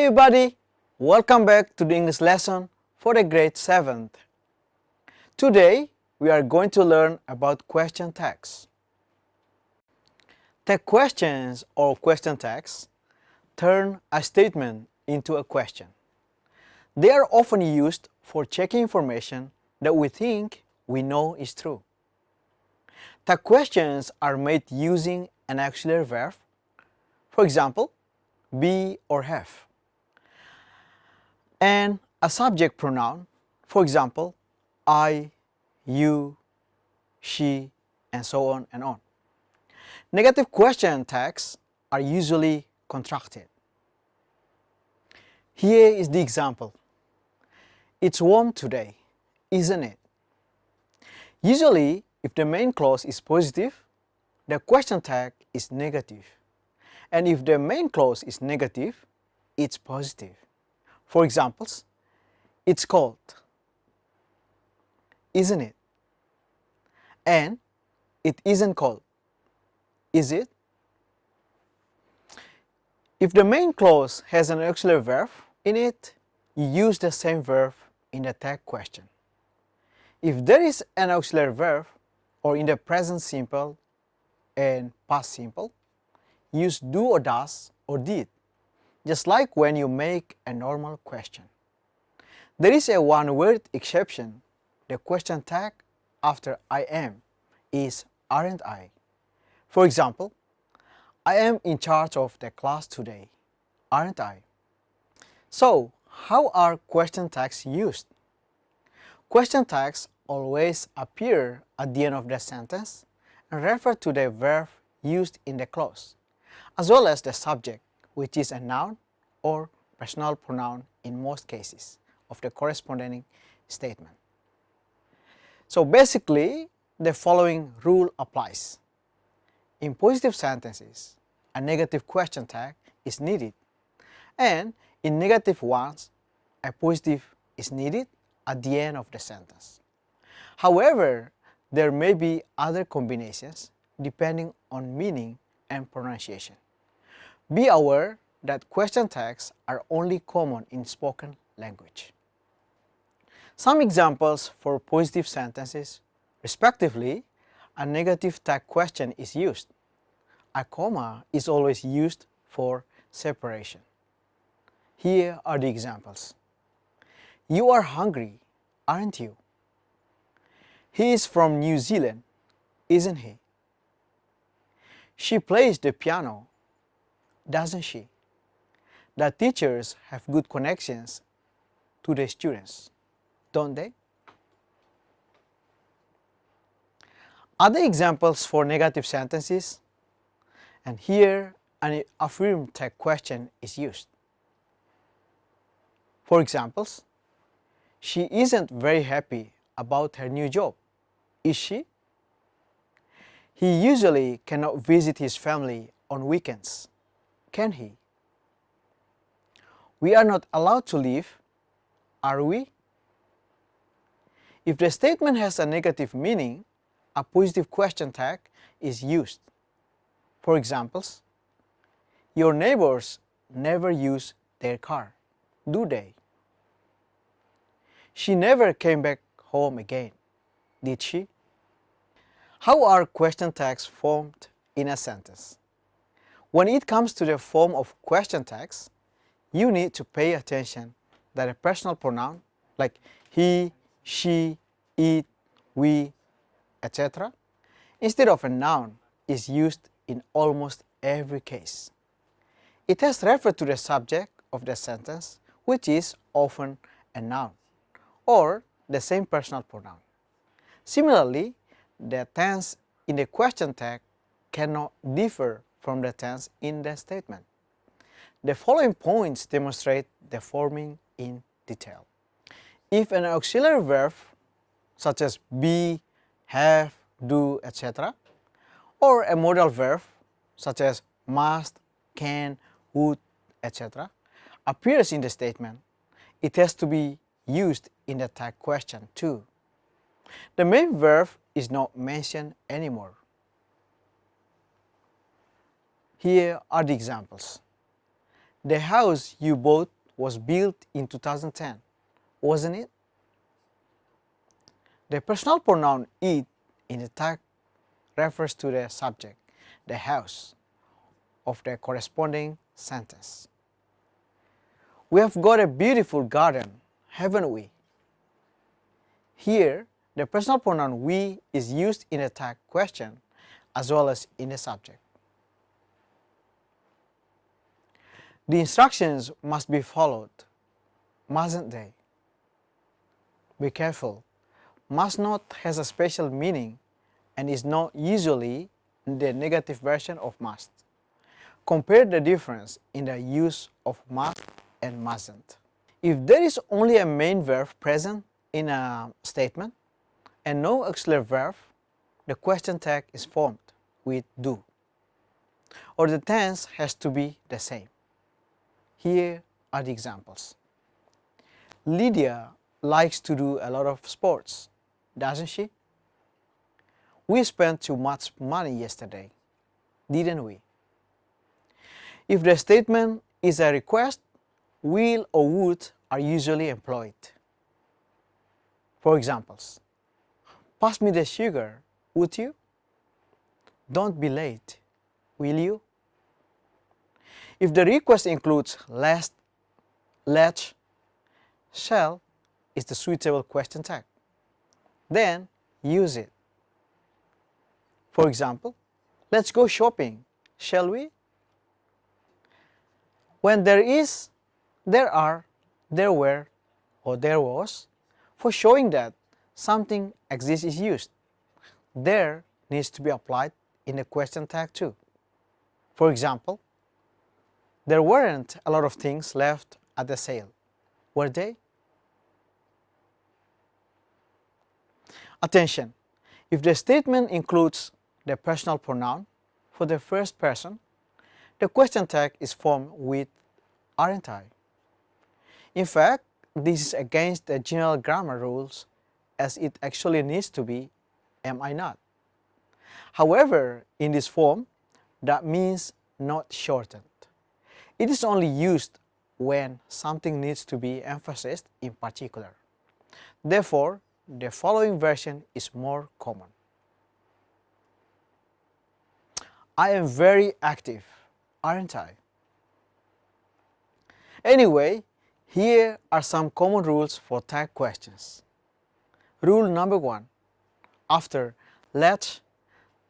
Hi everybody, welcome back to the English lesson for the grade 7th. Today we are going to learn about question tags. Tag questions or question tags turn a statement into a question. They are often used for checking information that we think we know is true. Tag questions are made using an auxiliary verb, for example, be or have, and a subject pronoun, for example, I, you, she, and so on and on. Negative question tags are usually contracted. Here is the example. It's warm today, isn't it? Usually, if the main clause is positive, the question tag is negative. And if the main clause is negative, it's positive. For examples, it's cold, isn't it? And it isn't cold, is it? If the main clause has an auxiliary verb in it, you use the same verb in the tag question. If there is an auxiliary verb, or in the present simple and past simple, use do or does or did, just like when you make a normal question. There is a one-word exception. The question tag after I am is aren't I. For example, I am in charge of the class today, aren't I? So, how are question tags used? Question tags always appear at the end of the sentence and refer to the verb used in the clause, as well as the subject, which is a noun or personal pronoun in most cases of the corresponding statement. So basically, the following rule applies. In positive sentences, a negative question tag is needed, and in negative ones, a positive is needed at the end of the sentence. However, there may be other combinations depending on meaning and pronunciation. Be aware that question tags are only common in spoken language. Some examples for positive sentences, respectively, a negative tag question is used. A comma is always used for separation. Here are the examples. You are hungry, aren't you? He is from New Zealand, isn't he? She plays the piano, doesn't she? The teachers have good connections to the students, don't they? Other examples for negative sentences, and here an affirmative tag question is used. For examples, she isn't very happy about her new job, is she? He usually cannot visit his family on weekends, can he? We are not allowed to leave, are we? If the statement has a negative meaning, a positive question tag is used. For examples, your neighbors never use their car, do they? She never came back home again, did she? How are question tags formed in a sentence? When it comes to the form of question tags, you need to pay attention that a personal pronoun like he, she, it, we, etc., instead of a noun is used in almost every case. It has referred to the subject of the sentence, which is often a noun, or the same personal pronoun. Similarly, the tense in the question tag cannot differ from the tense in the statement. The following points demonstrate the forming in detail. If an auxiliary verb, such as be, have, do, etc., or a modal verb, such as must, can, would, etc., appears in the statement, it has to be used in the tag question too. The main verb is not mentioned anymore. Here are the examples. The house you bought was built in 2010, wasn't it? The personal pronoun it in the tag refers to the subject, the house, of the corresponding sentence. We have got a beautiful garden, haven't we? Here, the personal pronoun we is used in the tag question as well as in the subject. The instructions must be followed, mustn't they? Be careful. Must not has a special meaning and is not usually the negative version of must. Compare the difference in the use of must and mustn't. If there is only a main verb present in a statement and no auxiliary verb, the question tag is formed with do, or the tense has to be the same. Here are the examples. Lydia likes to do a lot of sports, doesn't she? We spent too much money yesterday, didn't we? If the statement is a request, will or would are usually employed. For examples, pass me the sugar, would you? Don't be late, will you? If the request includes let, shall is the suitable question tag. Then use it. For example, let's go shopping, shall we? When there is, there are, there were, or there was, for showing that something exists is used. There needs to be applied in the question tag too. For example, there weren't a lot of things left at the sale, were they? Attention! If the statement includes the personal pronoun for the first person, the question tag is formed with aren't I? In fact, this is against the general grammar rules as it actually needs to be am I not. However, in this form, that means not shortened. It is only used when something needs to be emphasized in particular. Therefore, the following version is more common. I am very active, aren't I? Anyway, here are some common rules for tag questions. Rule number 1. After let,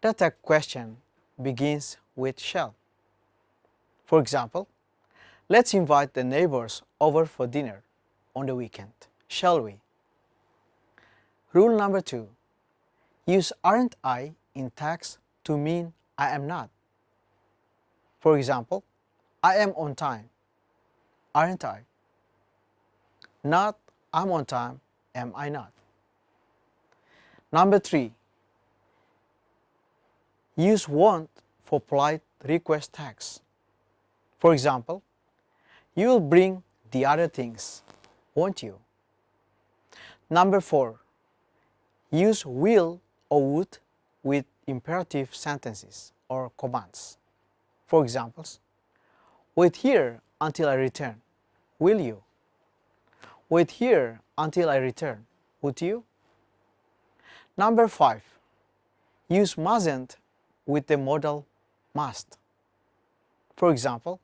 the tag question begins with shall. For example, let's invite the neighbors over for dinner on the weekend, shall we? Rule number 2. Use aren't I in tags to mean I am not. For example, I am on time, aren't I? Not I'm on time, am I not? Number 3. Use won't for polite request tags. For example, you will bring the other things, won't you? Number 4. Use will or would with imperative sentences or commands. For examples, wait here until I return, will you? Wait here until I return, would you? Number 5. Use mustn't with the modal must. For example,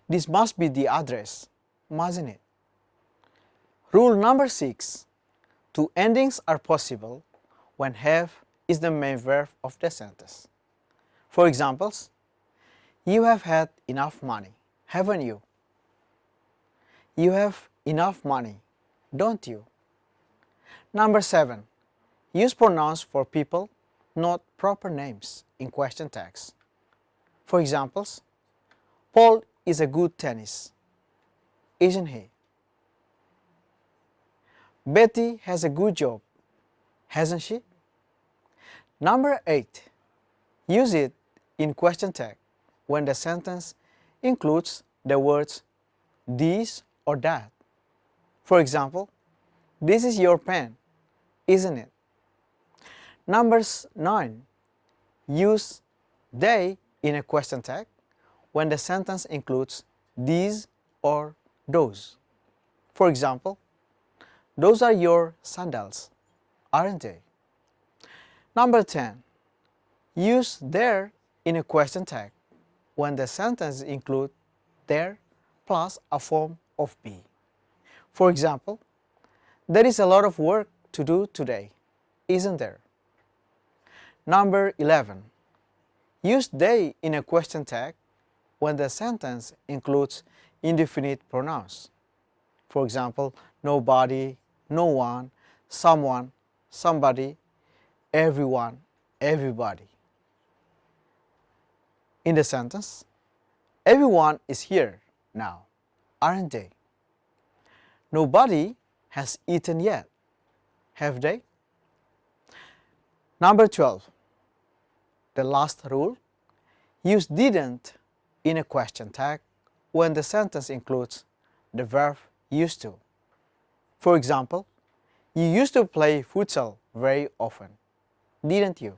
this must be the address, mustn't it? Rule number 6. Two endings are possible when have is the main verb of the sentence. For examples, you have had enough money, haven't you? You have enough money, don't you? Number 7. Use pronouns for people, not proper names in question tags. For examples, Paul is a good tennis, isn't he? Betty has a good job, hasn't she? Number 8. Use it in question tag when the sentence includes the words this or that. For example, this is your pen, isn't it? Number 9. Use they in a question tag when the sentence includes these or those. For example, those are your sandals, aren't they? Number 10. Use their in a question tag when the sentence includes their plus a form of be. For example, there is a lot of work to do today, isn't there? Number 11. Use they in a question tag when the sentence includes indefinite pronouns. For example, nobody, no one, someone, somebody, everyone, everybody. In the sentence, everyone is here now, aren't they? Nobody has eaten yet, have they? Number 12. The last rule, use didn't in a question tag when the sentence includes the verb used to. For example, you used to play futsal very often, didn't you?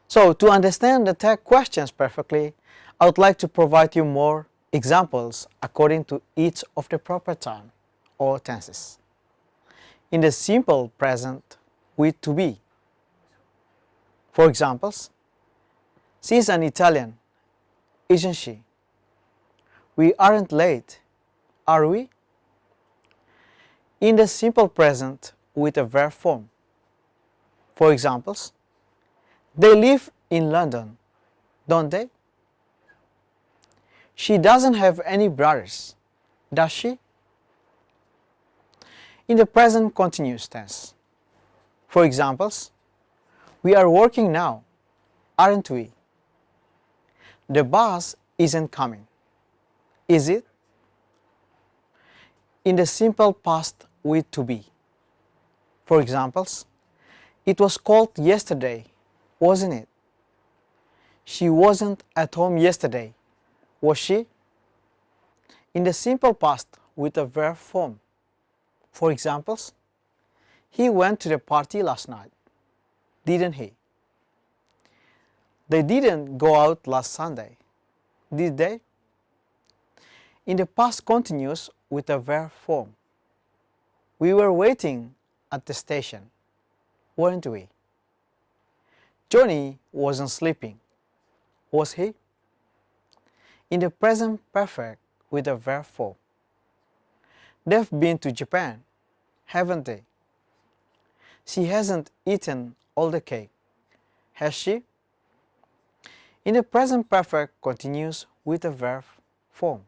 So, to understand the tag questions perfectly, I would like to provide you more examples according to each of the proper time or tenses. In the simple present with to be. For examples, she's an Italian, isn't she? We aren't late, are we? In the simple present with a verb form. For examples, they live in London, don't they? She doesn't have any brothers, does she? In the present continuous tense. For examples, we are working now, aren't we? The bus isn't coming, is it? In the simple past with to be. For examples, it was cold yesterday, wasn't it? She wasn't at home yesterday, was she? In the simple past with a verb form. For examples, he went to the party last night, didn't he? They didn't go out last Sunday, did they? In the past continuous with a verb form. We were waiting at the station, weren't we? Johnny wasn't sleeping, was he? In the present perfect with a verb form. They've been to Japan, haven't they? She hasn't eaten all the cake, has she? In the present perfect continues with a verb form.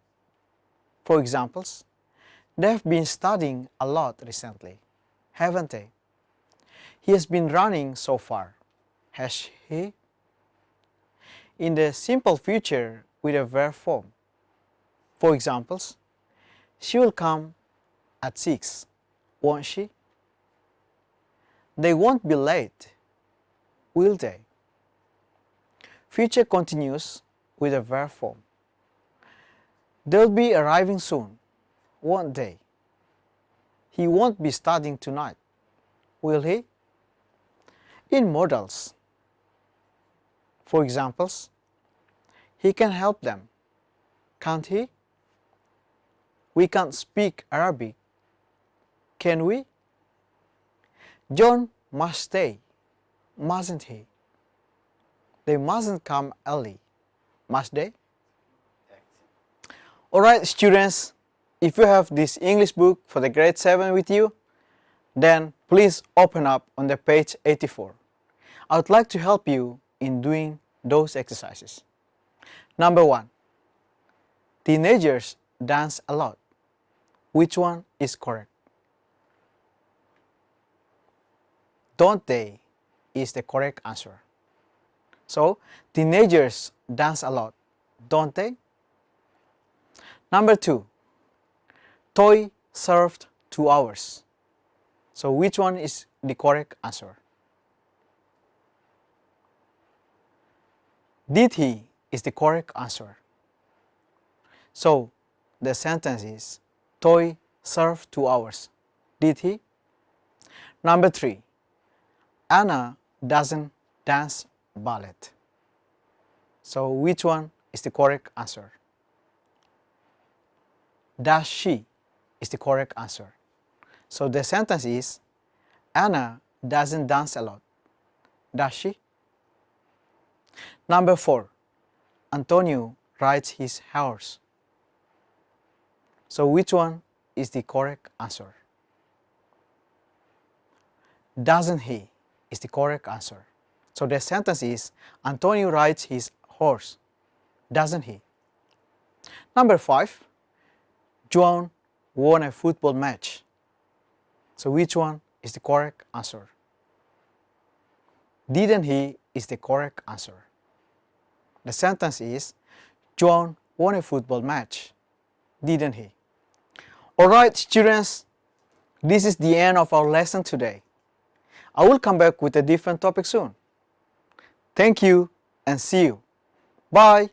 For examples, they've been studying a lot recently, haven't they? He has been running so far, has he? In the simple future with a verb form. For examples, she will come at 6, won't she? They won't be late, will they? Future continues with a verb form. They'll be arriving soon, won't they? He won't be studying tonight, will he? In modals. For examples, he can help them, can't he? We can't speak Arabic, can we? John must stay, mustn't he? They mustn't come early, must they? Alright students, if you have this English book for the grade 7 with you, then please open up on the page 84. I would like to help you in doing those exercises. Number 1. Teenagers dance a lot. Which one is correct? Don't they is the correct answer. So, teenagers dance a lot, don't they? Number 2. Toy served 2 hours. So, which one is the correct answer? Did he is the correct answer. So, the sentence is Toy served 2 hours. Did he? Number 3. Anna doesn't dance ballet. So, which one is the correct answer? Does she is the correct answer. So the sentence is, Anna doesn't dance a lot. Does she? Number 4. Antonio rides his horse. So which one is the correct answer? Doesn't he is the correct answer. So the sentence is, Antonio rides his horse. Doesn't he? Number 5. John won a football match. So which one is the correct answer? Didn't he is the correct answer. The sentence is, John won a football match. Didn't he? Alright students, this is the end of our lesson today. I will come back with a different topic soon. Thank you and see you. Bye.